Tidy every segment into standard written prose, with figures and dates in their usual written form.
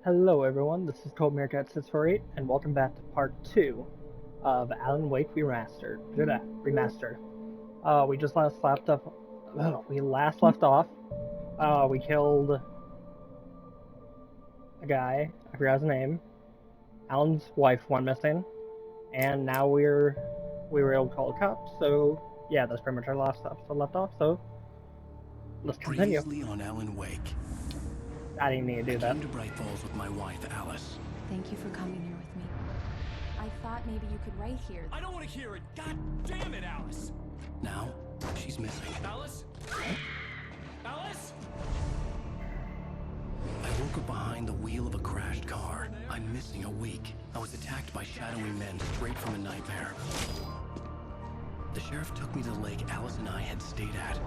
Hello everyone, this is ColdMeerkat648, and welcome back to part 2 of Alan Wake Remastered. We just last left off. We killed a guy. I forgot his name. Alan's wife went missing, and now we were able to call the cops. So yeah, that's pretty much our last episode left off. So let's continue. Previously on Alan Wake. I didn't need to do I that. came to Bright Falls with my wife, Alice. Thank you for coming here with me. I thought maybe you could write here. I don't want to hear it. God damn it, Alice. Now, she's missing. Alice? Alice? I woke up behind the wheel of a crashed car. I'm missing a week. I was attacked by shadowy men straight from a nightmare. The sheriff took me to the lake Alice and I had stayed at.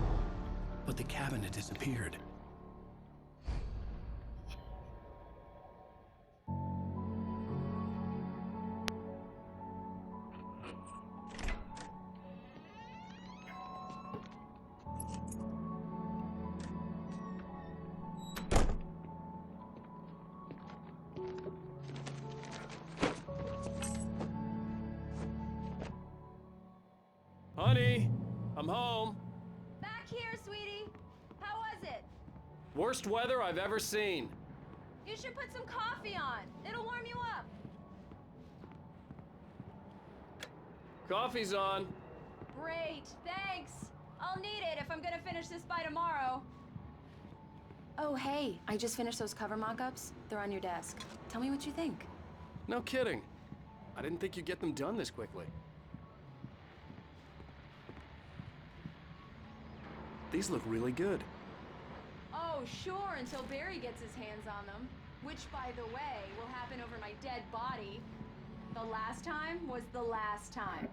But the cabin had disappeared. Honey, I'm home. Back here, sweetie. How was it? Worst weather I've ever seen. You should put some coffee on. It'll warm you up. Coffee's on. Great, thanks. I'll need it if I'm gonna finish this by tomorrow. Oh, hey, I just finished those cover mock-ups. They're on your desk. Tell me what you think. No kidding. I didn't think you'd get them done this quickly. These look really good. Oh, sure, until Barry gets his hands on them. Which, by the way, will happen over my dead body. The last time was the last time.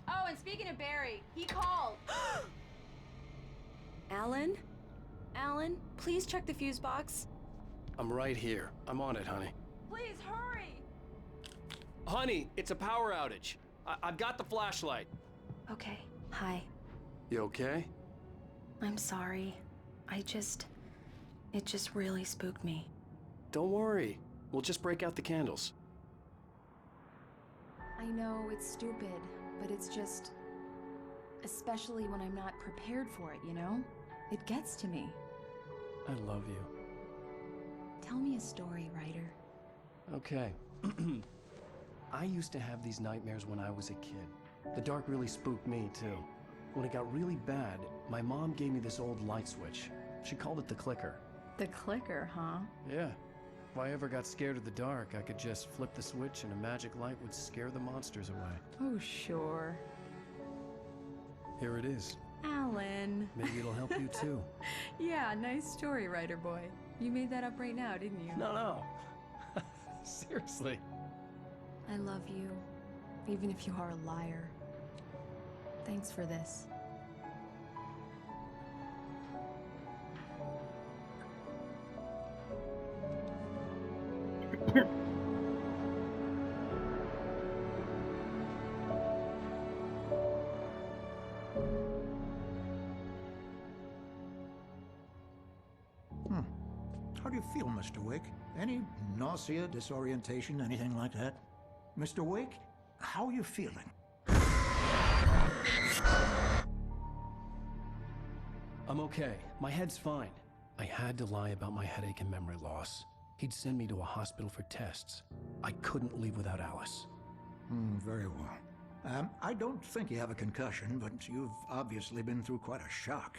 Oh, and speaking of Barry, he called. Alan? Alan, please check the fuse box. I'm right here. I'm on it, honey. Please hurry! Honey, it's a power outage. I've got the flashlight. Okay, hi. You okay? I'm sorry. It just really spooked me. Don't worry. We'll just break out the candles. I know it's stupid, but it's just... especially when I'm not prepared for it, you know? It gets to me. I love you. Tell me a story, writer. Okay. I used to have these nightmares when I was a kid. The dark really spooked me, too. When it got really bad, my mom gave me this old light switch. She called it the clicker. The clicker, huh? Yeah. If I ever got scared of the dark, I could just flip the switch and a magic light would scare the monsters away. Oh, sure. Here it is. Alan. Maybe it'll help you too. Yeah, nice story, writer boy. You made that up right now, didn't you? No. Seriously. I love you, even if you are a liar. Thanks for this. How do you feel, Mr. Wake? Any nausea, disorientation, anything like that? Mr. Wake, how are you feeling? I'm okay. My head's fine. I had to lie about my headache and memory loss. He'd send me to a hospital for tests. I couldn't leave without Alice. Very well. I don't think you have a concussion, but you've obviously been through quite a shock.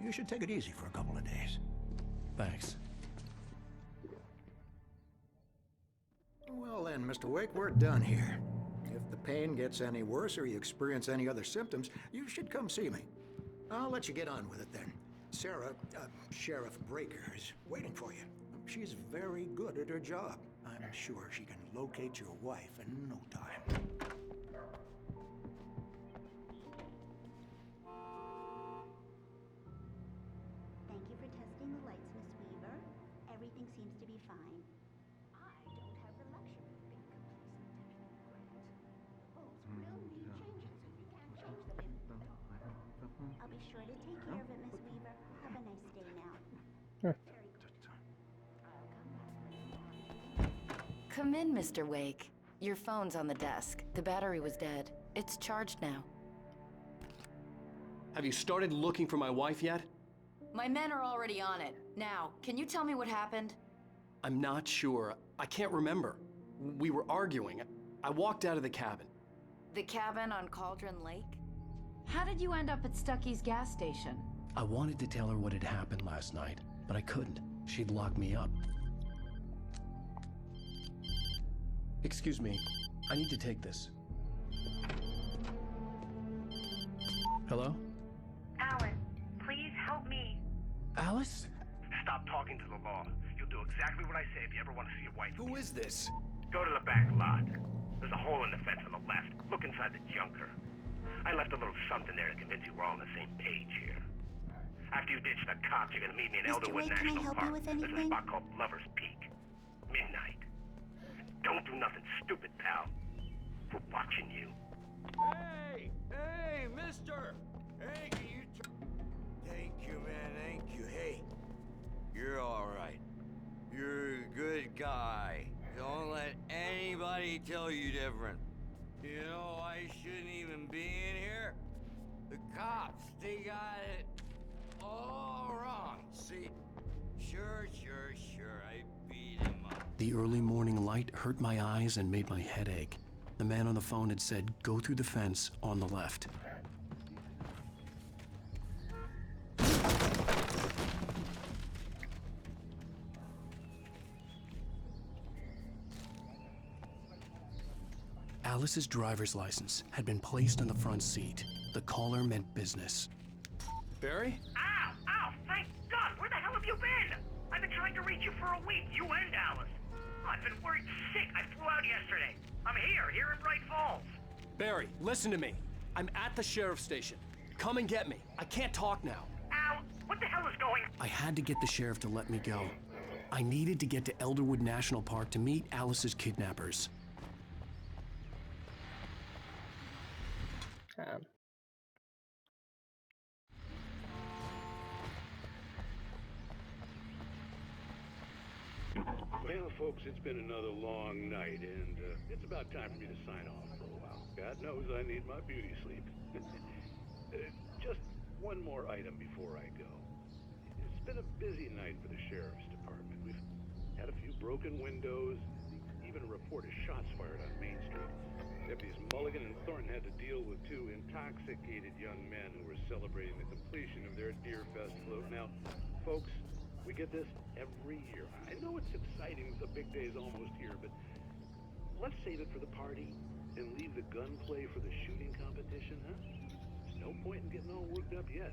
You should take it easy for a couple of days. Thanks. Well then, Mr. Wake, we're done here. If the pain gets any worse or you experience any other symptoms, you should come see me. I'll let you get on with it then. Sarah, Sheriff Breaker, is waiting for you. She's very good at her job. I'm sure she can locate your wife in no time. Thank you for testing the lights, Miss Weaver. Everything seems to be fine. I don't have the luxury of being complacent, Deputy Grant. The bulbs will need changes, and we can't change them in the dark. I'll be sure to take care of it, Miss Weaver. Have a nice day now. Sure. Very good. I'll come back. Come in, Mr. Wake. Your phone's on the desk. The battery was dead. It's charged now. Have you started looking for my wife yet? My men are already on it. Now, can you tell me what happened? I'm not sure. I can't remember. We were arguing. I walked out of the cabin. The cabin on Cauldron Lake? How did you end up at Stucky's gas station? I wanted to tell her what had happened last night, but I couldn't. She'd lock me up. Excuse me. I need to take this. Hello? Alan, please help me. Alice? Stop talking to the law. You'll do exactly what I say if you ever want to see your wife. Who is this? Go to the back lot. There's a hole in the fence on the left. Look inside the junker. I left a little something there to convince you we're all on the same page here. After you ditch the cops, you're gonna meet me in Mr. Elderwood Wake, can I National help you Park. with There's a anything? spot called Lover's Peak. Midnight. Don't do nothing stupid, pal. We're watching you. Hey! Hey, mister! Hey, can you Thank you, man, thank you. Hey, you're alright. You're a good guy. Don't let anybody tell you different. You know, I shouldn't even be in here. The cops, they got it all wrong. See? Sure, I beat him up. The early morning light hurt my eyes and made my head ache. The man on the phone had said, go through the fence on the left. Alice's driver's license had been placed on the front seat. The caller meant business. Barry? Ow! Ow! Thank God! Where the hell have you been? I've been trying to reach you for a week, you and Alice. I've been worried sick. I flew out yesterday. I'm here in Bright Falls. Barry, listen to me. I'm at the sheriff's station. Come and get me. I can't talk now. Al, what the hell is going on? I had to get the sheriff to let me go. I needed to get to Elderwood National Park to meet Alice's kidnappers. Well, folks, it's been another long night, and it's about time for me to sign off for a while. God knows I need my beauty sleep. Just one more item before I go. It's been a busy night for the sheriff's department. We've had a few broken windows, even a report of shots fired on Main Street. Deputies Mulligan and Thornton had to deal with two intoxicated young men who were celebrating the completion of their Deer Fest float. Now, folks, we get this every year. I know it's exciting, the big day's almost here, but let's save it for the party and leave the gunplay for the shooting competition, huh? There's no point in getting all worked up yet.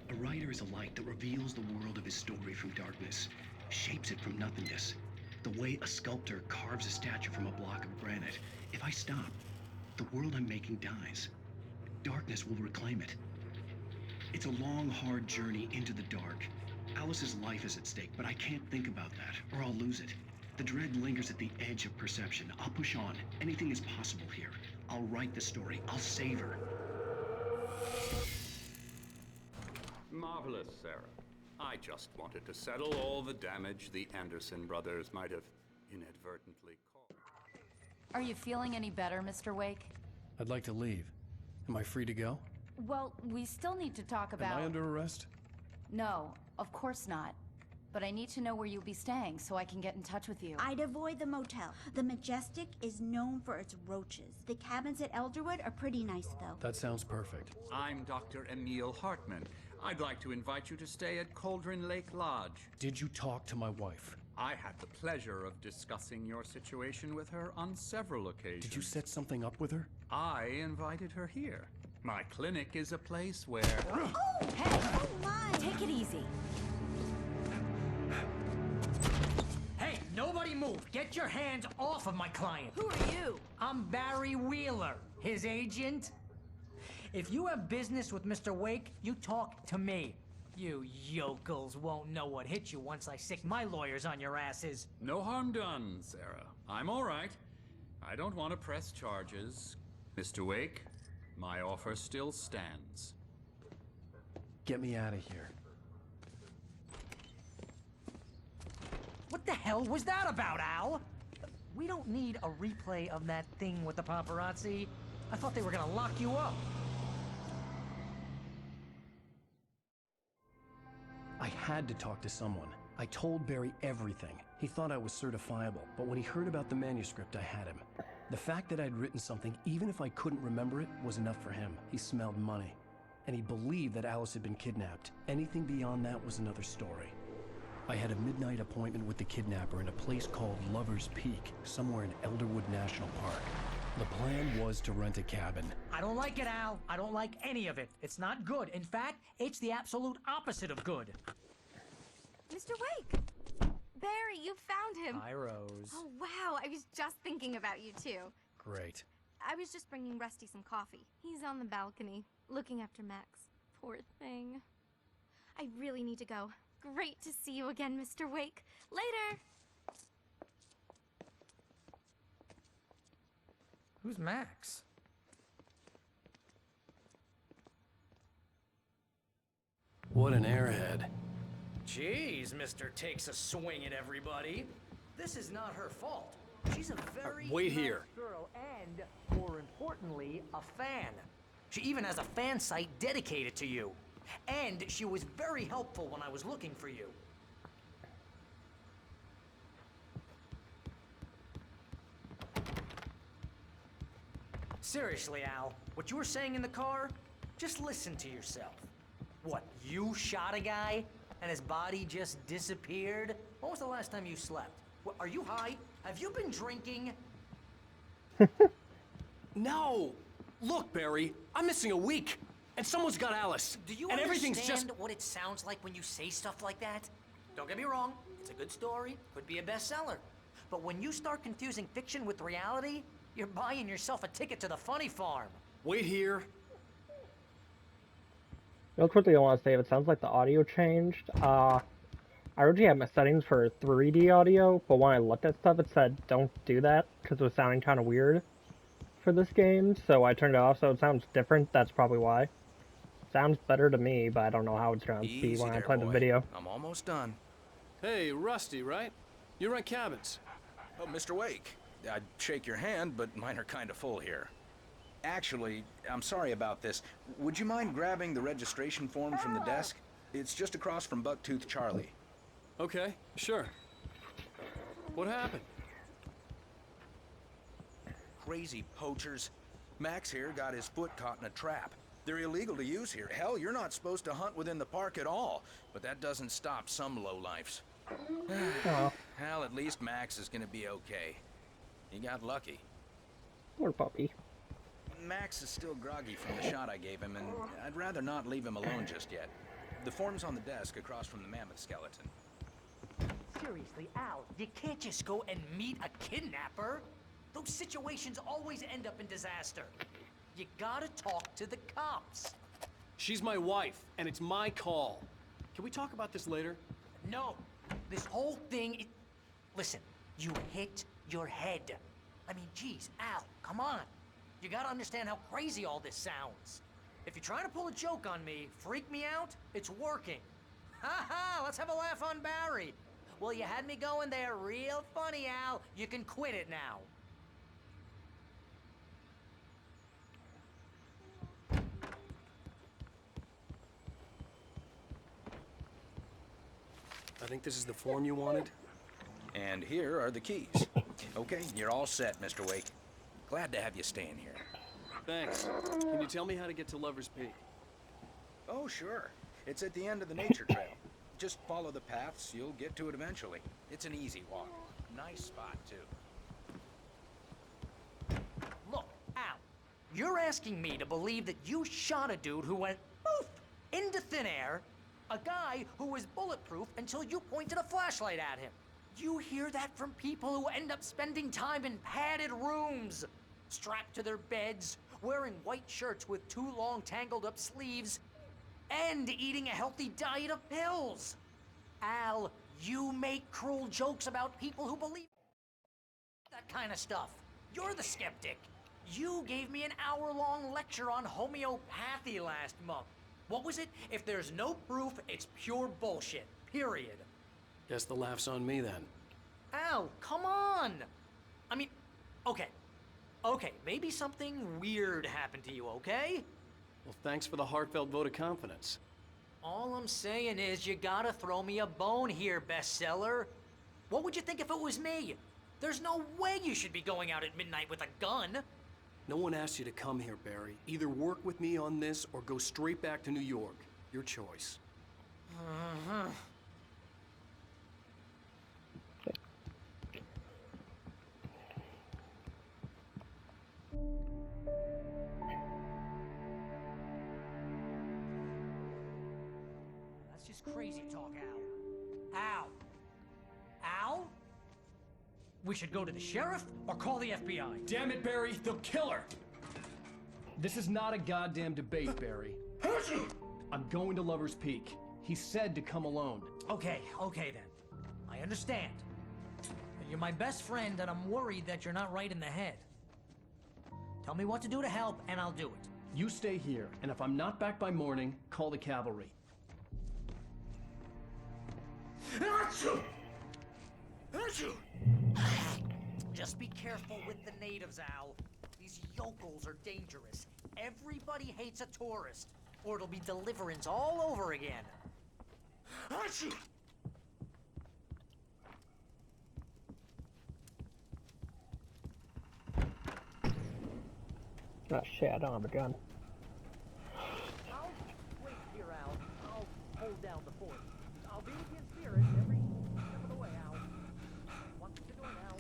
A writer is a light that reveals the world of his story from darkness, shapes it from nothingness. The way a sculptor carves a statue from a block of granite. If I stop, the world I'm making dies. Darkness will reclaim it. It's a long, hard journey into the dark. Alice's life is at stake, but I can't think about that, or I'll lose it. The dread lingers at the edge of perception. I'll push on. Anything is possible here. I'll write the story. I'll save her. Marvelous, Sarah. I just wanted to settle all the damage the Anderson brothers might have inadvertently caused. Are you feeling any better, Mr. Wake? I'd like to leave. Am I free to go? Well, we still need to talk about... Am I under arrest? No, of course not. But I need to know where you'll be staying so I can get in touch with you. I'd avoid the motel. The Majestic is known for its roaches. The cabins at Elderwood are pretty nice, though. That sounds perfect. I'm Dr. Emil Hartman. I'd like to invite you to stay at Cauldron Lake Lodge. Did you talk to my wife? I had the pleasure of discussing your situation with her on several occasions. Did you set something up with her? I invited her here. My clinic is a place where... Oh, hey! Oh, my! Take it easy. Hey, nobody move! Get your hands off of my client! Who are you? I'm Barry Wheeler, his agent. If you have business with Mr. Wake, you talk to me. You yokels won't know what hit you once I sick my lawyers on your asses. No harm done, Sarah. I'm all right. I don't want to press charges. Mr. Wake, my offer still stands. Get me out of here. What the hell was that about, Al? We don't need a replay of that thing with the paparazzi. I thought they were gonna lock you up. I had to talk to someone. I told Barry everything. He thought I was certifiable, but when he heard about the manuscript, I had him. The fact that I'd written something, even if I couldn't remember it, was enough for him. He smelled money. And he believed that Alice had been kidnapped. Anything beyond that was another story. I had a midnight appointment with the kidnapper in a place called Lover's Peak, somewhere in Elderwood National Park. The plan was to rent a cabin. I don't like it, Al. I don't like any of it. It's not good. In fact, it's the absolute opposite of good. Mr. Wake! Barry, you found him! Hi, Rose. Oh, wow. I was just thinking about you, too. Great. I was just bringing Rusty some coffee. He's on the balcony, looking after Max. Poor thing. I really need to go. Great to see you again, Mr. Wake. Later! Who's Max? What an airhead. Jeez, Mr. Takes a swing at everybody. This is not her fault. She's a very wait nice here. girl and, more importantly, a fan. She even has a fan site dedicated to you. And she was very helpful when I was looking for you. Seriously, Al, what you were saying in the car, just listen to yourself. What, you shot a guy and his body just disappeared? When was the last time you slept? What, are you high? Have you been drinking? No! Look, Barry, I'm missing a week, and someone's got Alice. Do you and understand everything's just... what it sounds like when you say stuff like that? Don't get me wrong, it's a good story, could be a bestseller. But when you start confusing fiction with reality, you're buying yourself a ticket to the funny farm. Wait here. Real quickly, I want to say it sounds like the audio changed. I originally had my settings for 3D audio, but when I looked at stuff, it said don't do that because it was sounding kind of weird for this game, so I turned it off, so it sounds different. That's probably why. Sounds better to me, but I don't know how it's going to be when I play the video. I'm almost done. Hey, Rusty, right? You rent cabins. Oh, Mr. Wake. I'd shake your hand, but mine are kind of full here. Actually, I'm sorry about this. Would you mind grabbing the registration form from the desk? It's just across from Bucktooth Charlie. Okay, sure. What happened? Crazy poachers. Max here got his foot caught in a trap. They're illegal to use here. Hell, you're not supposed to hunt within the park at all. But that doesn't stop some lowlifes. Well, at least Max is gonna be okay. He got lucky. Poor puppy. Max is still groggy from the shot I gave him, and I'd rather not leave him alone just yet. The form's on the desk across from the mammoth skeleton. Seriously, Al, you can't just go and meet a kidnapper. Those situations always end up in disaster. You gotta talk to the cops. She's my wife, and it's my call. Can we talk about this later? No, this whole thing Listen, you hit your head. I mean, geez, Al, come on. You gotta understand how crazy all this sounds. If you're trying to pull a joke on me, freak me out, it's working. Ha ha, let's have a laugh on Barry. Well, you had me going there real funny, Al. You can quit it now. I think this is the form you wanted. And here are the keys. Okay, you're all set, Mr. Wake. Glad to have you staying here. Thanks. Can you tell me how to get to Lover's Peak? Oh, sure. It's at the end of the nature trail. Just follow the paths, you'll get to it eventually. It's an easy walk. Nice spot, too. Look, Al, you're asking me to believe that you shot a dude who went poof into thin air, a guy who was bulletproof until you pointed a flashlight at him. You hear that from people who end up spending time in padded rooms, strapped to their beds, wearing white shirts with too long tangled up sleeves, and eating a healthy diet of pills. Al, you make cruel jokes about people who believe that kind of stuff. You're the skeptic. You gave me an hour-long lecture on homeopathy last month. What was it? If there's no proof, it's pure bullshit. Period. Guess the laugh's on me then. Al, come on! I mean, okay. Okay, maybe something weird happened to you, okay? Well, thanks for the heartfelt vote of confidence. All I'm saying is you gotta throw me a bone here, bestseller. What would you think if it was me? There's no way you should be going out at midnight with a gun. No one asked you to come here, Barry. Either work with me on this or go straight back to New York. Your choice. That's just crazy talk, Al. Al? Al? We should go to the sheriff or call the FBI. Damn it, Barry, they'll kill her! This is not a goddamn debate, Barry. I'm going to Lover's Peak. He said to come alone. Okay then. I understand. But you're my best friend and I'm worried that you're not right in the head. Tell me what to do to help and I'll do it. You stay here, and if I'm not back by morning, call the cavalry. Just be careful with the natives, Al. These yokels are dangerous. Everybody hates a tourist, or it'll be Deliverance all over again. Oh shit, I don't have a gun. I'll wait here, Al. I'll hold down the fort. I'll be with you in spirit every step of the way, Al. What you doing, Al?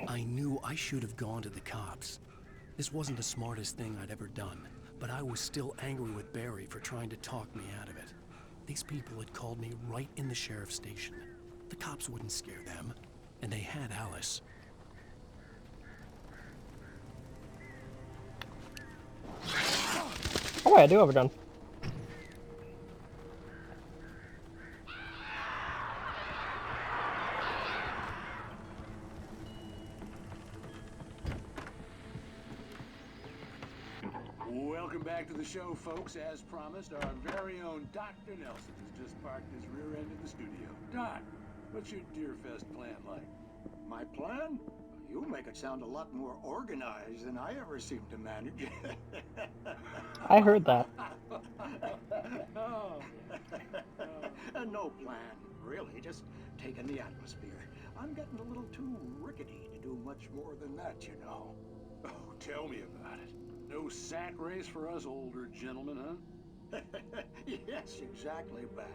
I knew I should have gone to the cops. This wasn't the smartest thing I'd ever done, but I was still angry with Barry for trying to talk me out of it. These people had called me right in the sheriff's station. The cops wouldn't scare them, and they had Alice. Oh wait, I do have a gun. Welcome back to the show, folks. As promised, our very own Dr. Nelson has just parked his rear end in the studio. Doc, what's your Deerfest plan like? My plan? You make it sound a lot more organized than I ever seem to manage. I heard that. No plan, really. Just taking the atmosphere. I'm getting a little too rickety to do much more than that, you know. Oh, tell me about it. No sack race for us older gentlemen, huh? Yes, exactly, Bat.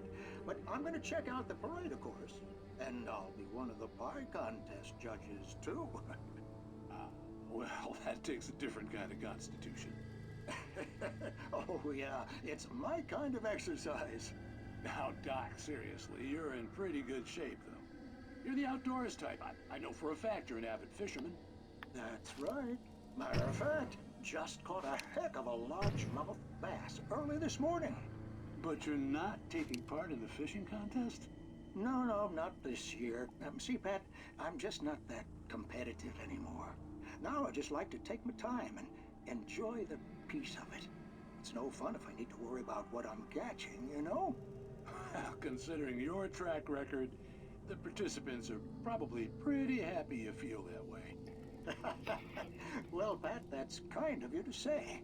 But I'm going to check out the parade, of course. And I'll be one of the pie contest judges, too. Well, that takes a different kind of constitution. Oh, yeah. It's my kind of exercise. Now, Doc, seriously, you're in pretty good shape, though. You're the outdoors type. I know for a fact you're an avid fisherman. That's right. Matter of fact, just caught a heck of a largemouth bass early this morning. But you're not taking part in the fishing contest? No, not this year. See, Pat, I'm just not that competitive anymore. Now I just like to take my time and enjoy the peace of it. It's no fun if I need to worry about what I'm catching, you know? Well, considering your track record, the participants are probably pretty happy you feel that way. Well, Pat, that's kind of you to say.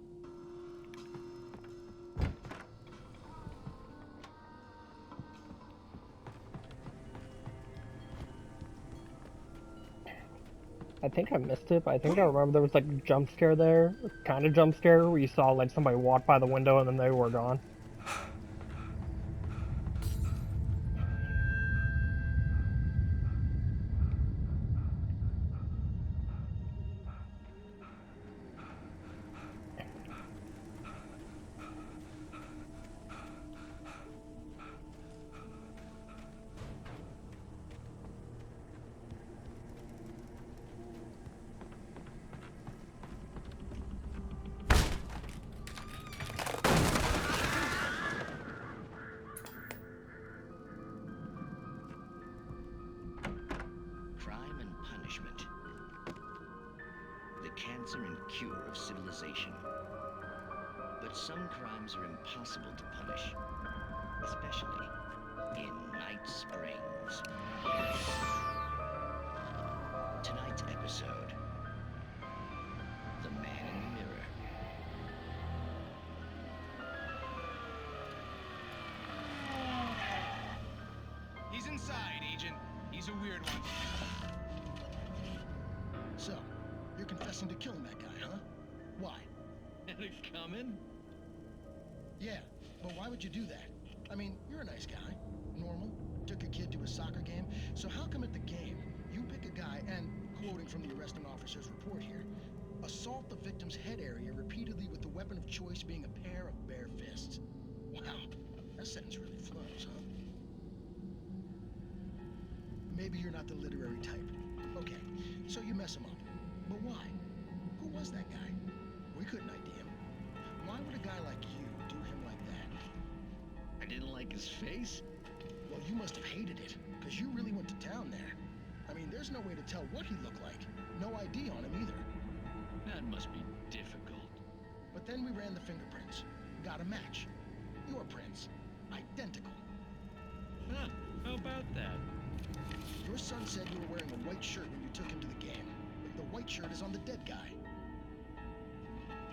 I think I missed it, but I think I remember there was like a jump scare there, kind of jump scare, where you saw like somebody walk by the window and then they were gone. answer and cure of civilization. But some crimes are impossible to punish, especially in Night Springs. Tonight's episode, The Man in the Mirror. He's inside, Agent. He's a weird one. So, you're confessing to killing that guy, huh? Why? Had it coming? Yeah, but why would you do that? I mean, you're a nice guy. Normal. Took a kid to a soccer game. So how come at the game, you pick a guy and, quoting from the arresting officer's report here, assault the victim's head area repeatedly with the weapon of choice being a pair of bare fists? Wow, that sentence really flows, huh? Maybe you're not the literary type. Okay, so you mess him up. But why? Who was that guy? We couldn't ID him. Why would a guy like you do him like that? I didn't like his face? Well, you must have hated it, because you really went to town there. I mean, there's no way to tell what he looked like. No ID on him either. That must be difficult. But then we ran the fingerprints. Got a match. Your prints. Identical. Huh, how about that? Your son said you were wearing a white shirt when you took him to the game. The white shirt is on the dead guy.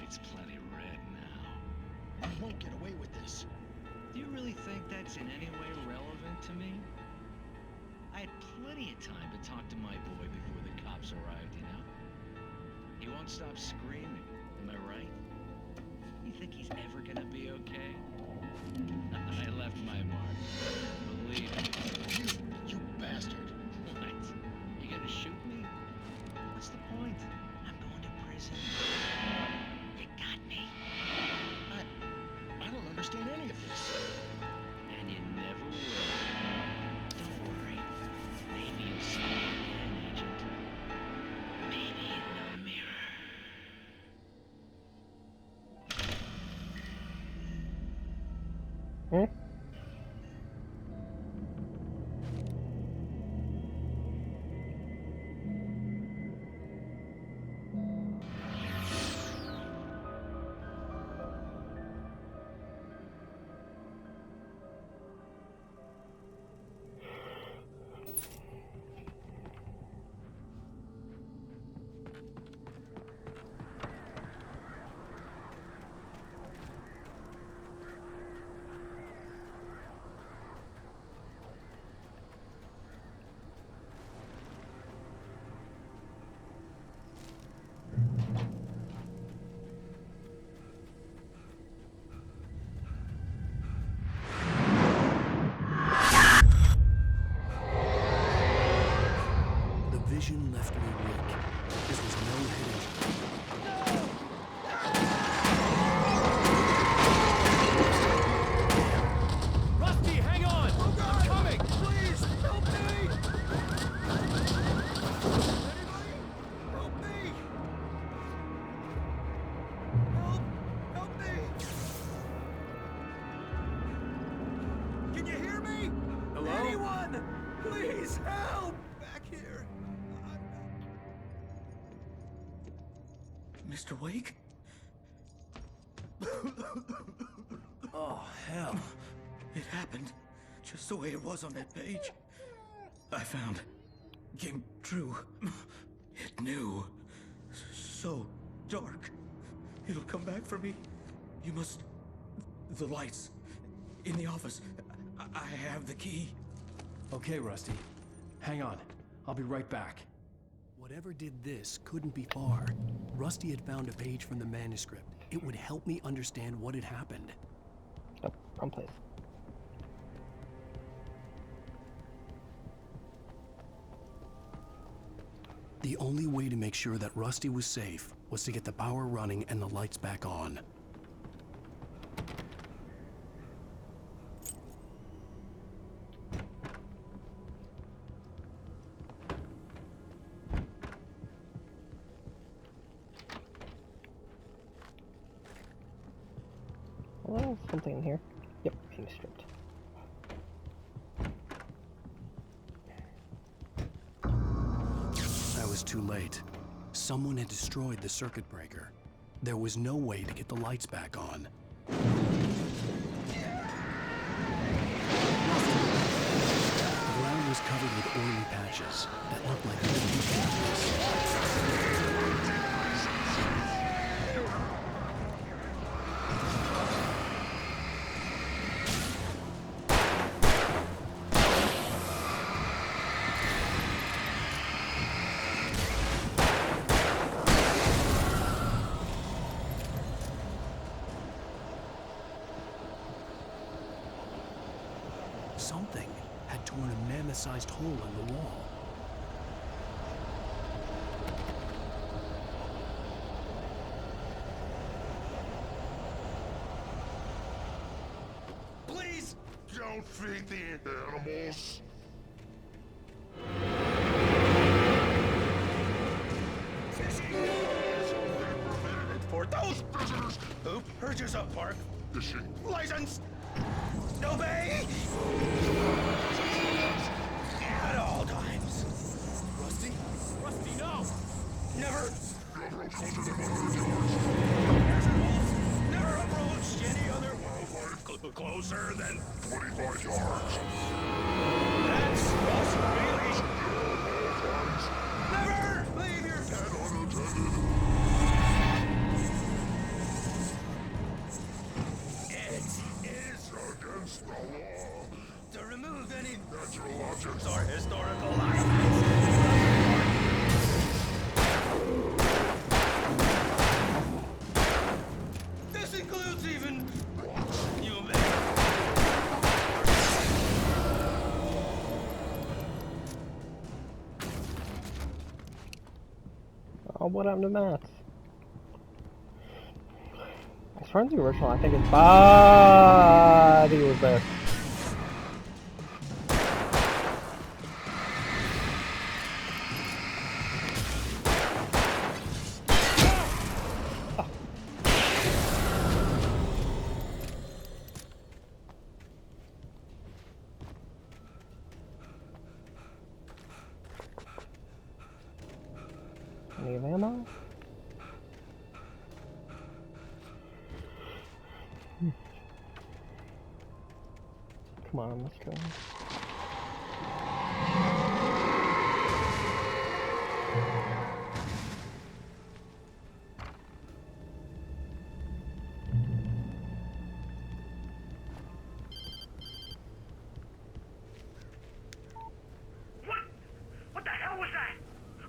It's plenty red now. You won't get away with this. Do you really think that's in any way relevant to me? I had plenty of time to talk to my boy before the cops arrived, you know? He won't stop screaming, am I right? You think he's ever gonna be okay? I left my mark. Believe me. You bastard. What? You gonna shoot me? What's the point? I'm going to prison. You got me. I don't understand any of this. And you never will. Don't worry. Maybe you'll see me again, Agent. Maybe in the mirror. Hmm? The vision left me weak. This was no hidden. Rusty, hang on! I'm coming! Please, help me! Anybody? Help me! Help me! Can you hear me? Hello? Anyone? Please, help! Back here. Mr. Wake? Oh, hell. It happened just the way it was on that page. I found. Came true. It knew. So dark. It'll come back for me. You must. The lights. In the office. I have the key. Okay, Rusty. Hang on. I'll be right back. Whatever did this couldn't be far. Rusty had found a page from the manuscript. It would help me understand what had happened. Oh, wrong place. The only way to make sure that Rusty was safe was to get the power running and the lights back on. Oh, something in here. Yep, manuscript. I was too late. Someone had destroyed the circuit breaker. There was no way to get the lights back on. The ground was covered with oily patches that looked like living candles. Something had torn a mammoth-sized hole in the wall. Please don't feed the animals. Fishing is only permitted for those visitors who purchase a park fishing license. Obey! At all times. Rusty? Rusty, no! Never! Never approach any other wildlife closer than 25 yards. That's just really... Never leave your pet unattended. It is against the law to remove any natural objects or historical items. This includes even human. Oh, what happened to Matt? As far as the original, I think his body was there. Any ammo? Come on, let's go. What the hell was that?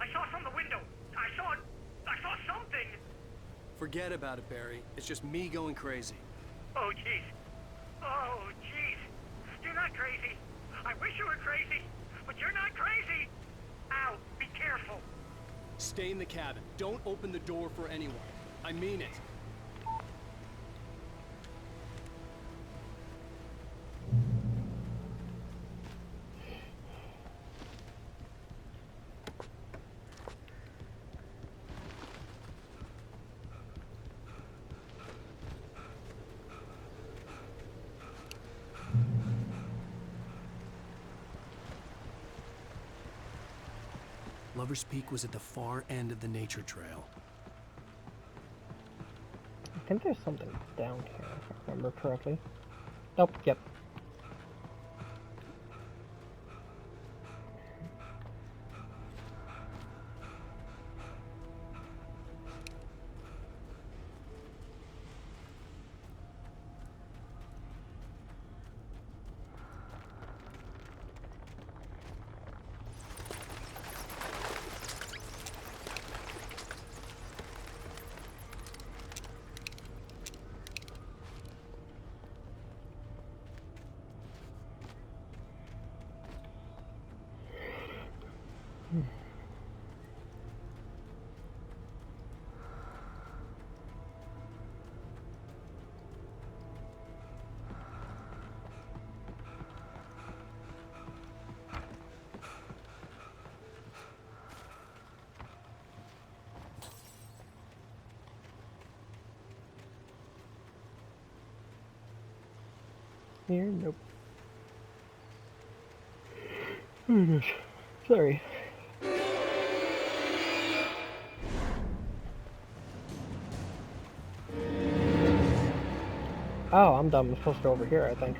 I saw from the window. I saw something. Forget about it, Barry. It's just me going crazy. Oh, jeez. Oh, jeez. You're not crazy. I wish you were crazy, but you're not crazy. Ow, be careful. Stay in the cabin. Don't open the door for anyone. I mean it. Lover's Peak was at the far end of the nature trail. I think there's something down here, if I remember correctly. Nope, yep. Here, nope. Oh gosh, sorry. Oh, I'm dumb. I'm supposed to go over here, I think.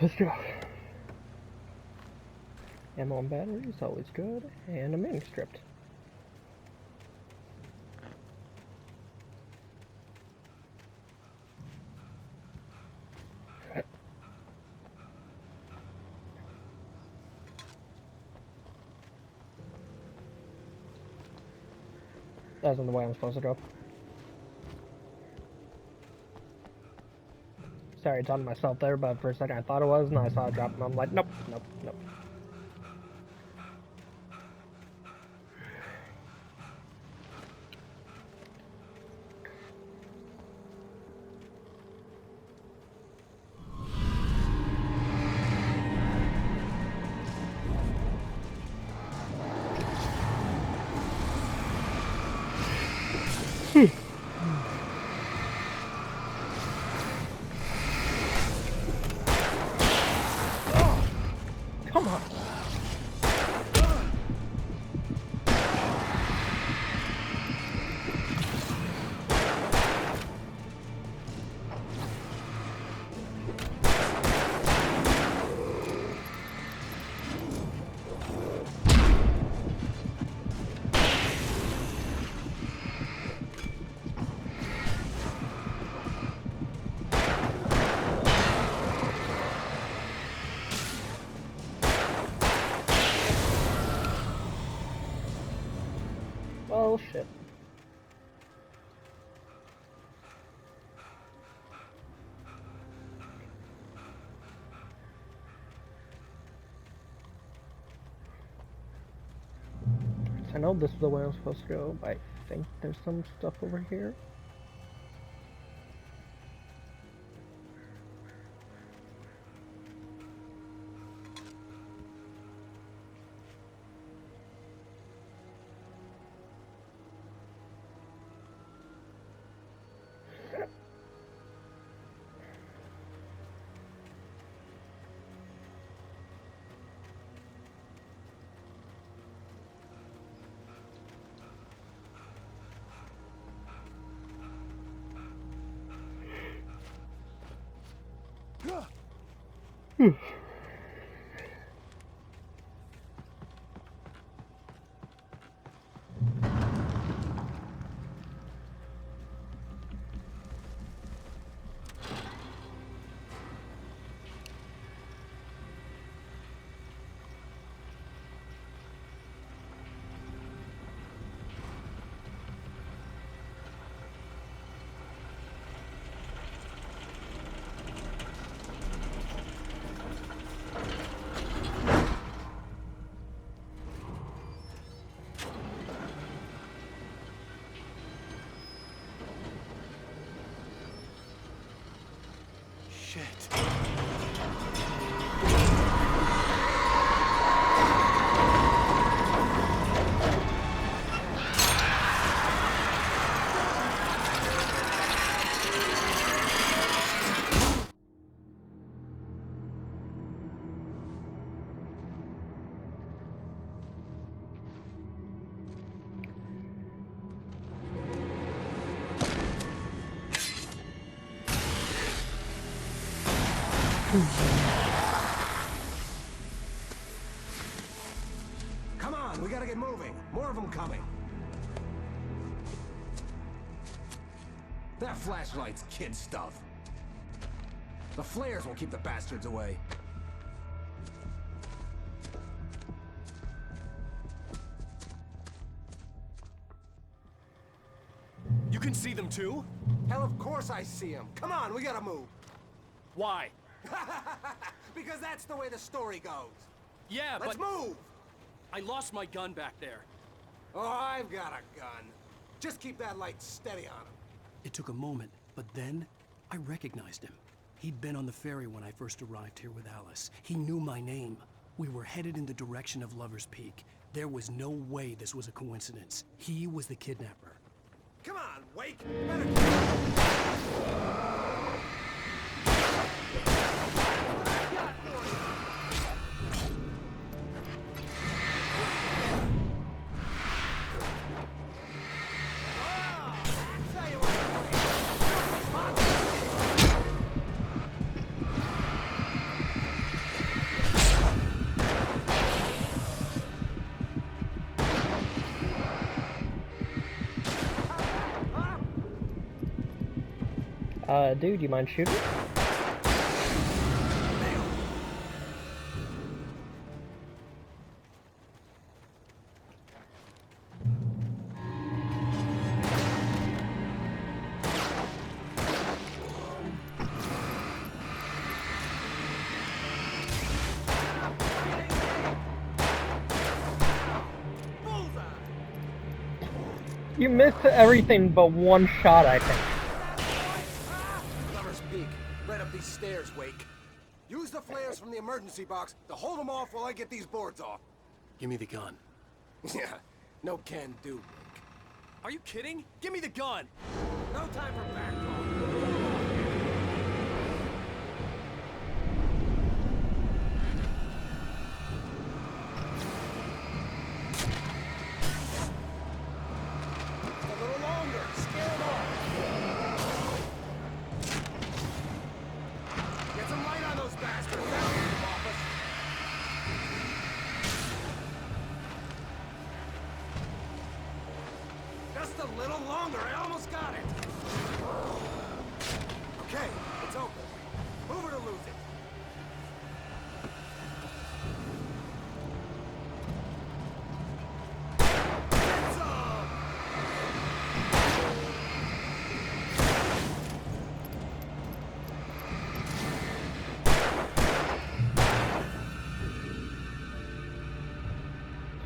Let's go. Ammo and batteries, always good. And a manuscript. That isn't the way I'm supposed to go. Sorry, it's on myself there, but for a second I thought it was, and I saw it drop, and I'm like, nope, nope, nope. Come on. Oh shit. I know this is the way I'm supposed to go, but I think there's some stuff over here. Shit. Come on, we gotta get moving. More of them coming. That flashlight's kid stuff. The flares will keep the bastards away. You can see them too? Hell, of course I see them. Come on, we gotta move. Why? Because that's the way the story goes. Yeah, Let's move! I lost my gun back there. Oh, I've got a gun. Just keep that light steady on him. It took a moment, but then I recognized him. He'd been on the ferry when I first arrived here with Alice. He knew my name. We were headed in the direction of Lover's Peak. There was no way this was a coincidence. He was the kidnapper. Come on, Wake! Dude, you mind shooting? You missed everything but one shot, I think. Lover's Peak. Right up these stairs, Wake. Use the flares from the emergency box to hold them off while I get these boards off. Give me the gun. Yeah, no can do, Wake. Are you kidding? Give me the gun! No time for back talk. A little longer. Scare them off. Get some light on those bastards. That'll keep them off us. Just a little longer. I almost got it. Okay, it's open. Move or to lose it. Get some!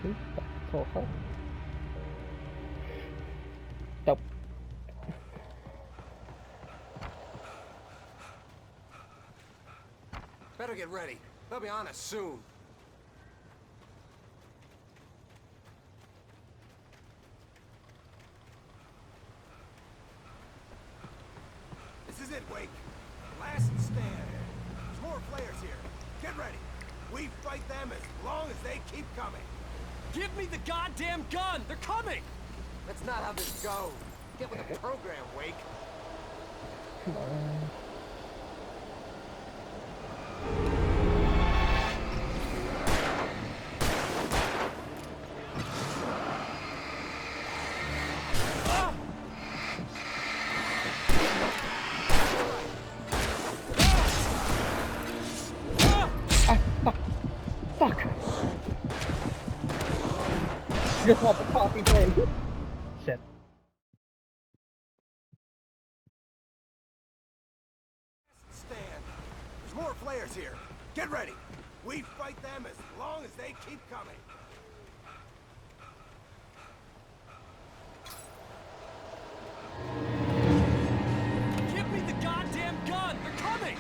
Sweet, that's all help. better get ready. They'll be on us soon. This is it, Wake. Last stand. There's more players here. Get ready. We fight them as long as they keep coming. Give me the goddamn gun! They're coming! That's not how this goes. Get with the program, Wake. Come on. Fuck! Just want the coffee thing. Shit. Stand. There's more players here. Get ready. We fight them as long as they keep coming. Give me the goddamn gun! They're coming!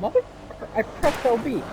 Motherfucker, I pressed LB.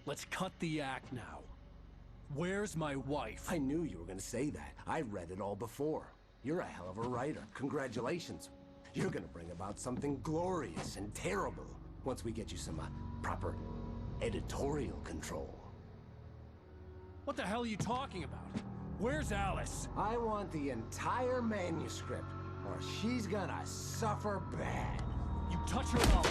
Let's cut the act now. Where's my wife? I knew you were gonna say that. I read it all before. You're a hell of a writer. Congratulations. You're gonna bring about something glorious and terrible once we get you some proper editorial control. What the hell are you talking about? Where's Alice? I want the entire manuscript, or she's gonna suffer bad. You touch her up.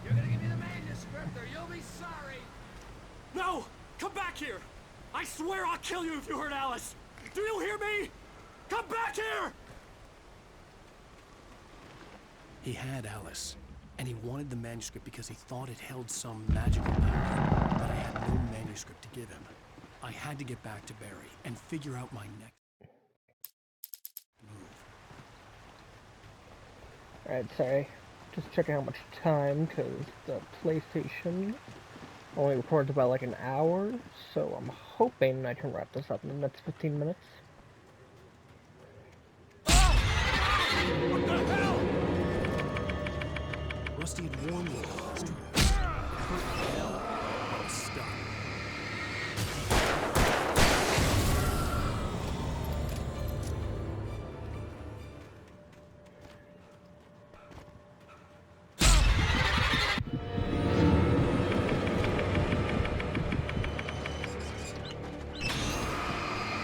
You're gonna give me the manuscript or you'll be sorry. No! Come back here! I swear I'll kill you if you hurt Alice! Do you hear me? Come back here! He had Alice, and he wanted the manuscript because he thought it held some magical power. But I had no manuscript to give him. I had to get back to Barry and figure out my next move. Alright, sorry. Just checking how much time, because the PlayStation Only recorded about like an hour, so I'm hoping I can wrap this up in the next 15 minutes. What the hell? Rusty had warned me about this. Hurt hell. I was stuck.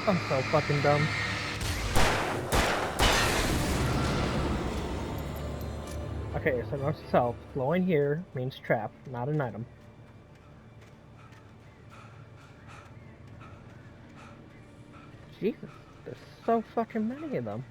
I'm so fucking dumb. Okay, so note to self, glowing here means trap, not an item. Jesus, there's so fucking many of them.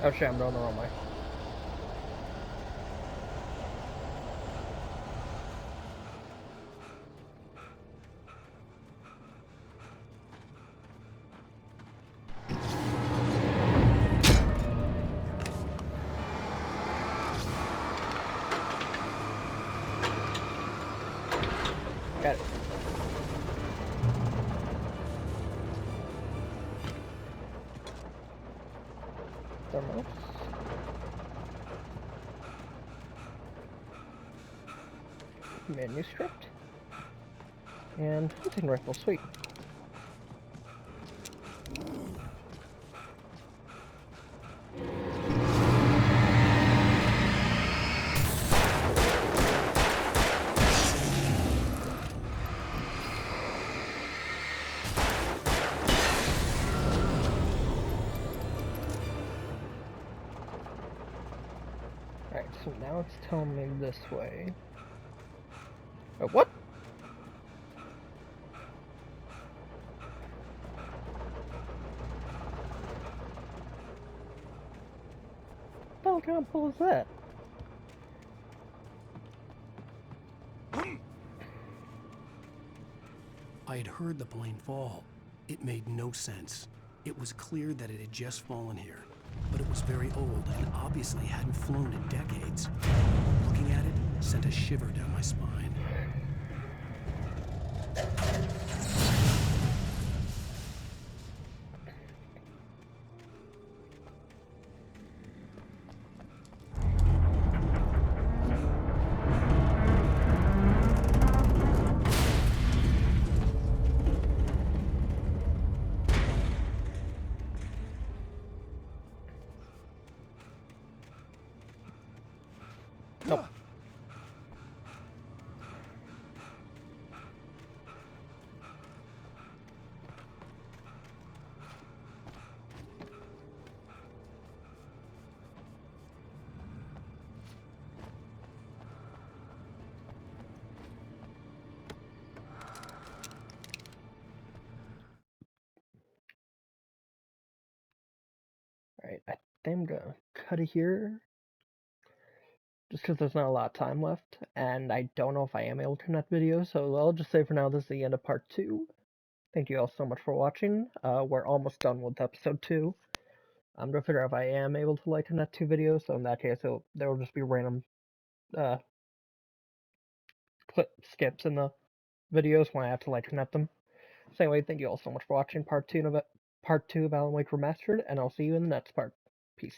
Oh shit, I'm going the wrong way. Got it. Thermos. Manuscript. And hunting rifle, sweet. Alright, so now it's telling me this way. Oh, what? What kind of pull is that? I had heard the plane fall. It made no sense. It was clear that it had just fallen here, but it was very old and obviously hadn't flown in decades. Looking at it sent a shiver down my spine. Nope. think I'm gonna cut it here, just because there's not a lot of time left, and I don't know if I am able to connect videos, so I'll just say for now this is the end of part 2. Thank you all so much for watching. We're almost done with episode 2. I'm gonna figure out if I am able to like connect 2 videos, so in that case there will just be random skips in the videos when I have to like connect them. So anyway, thank you all so much for watching part 2 of Alan Wake Remastered, and I'll see you in the next part. Peace.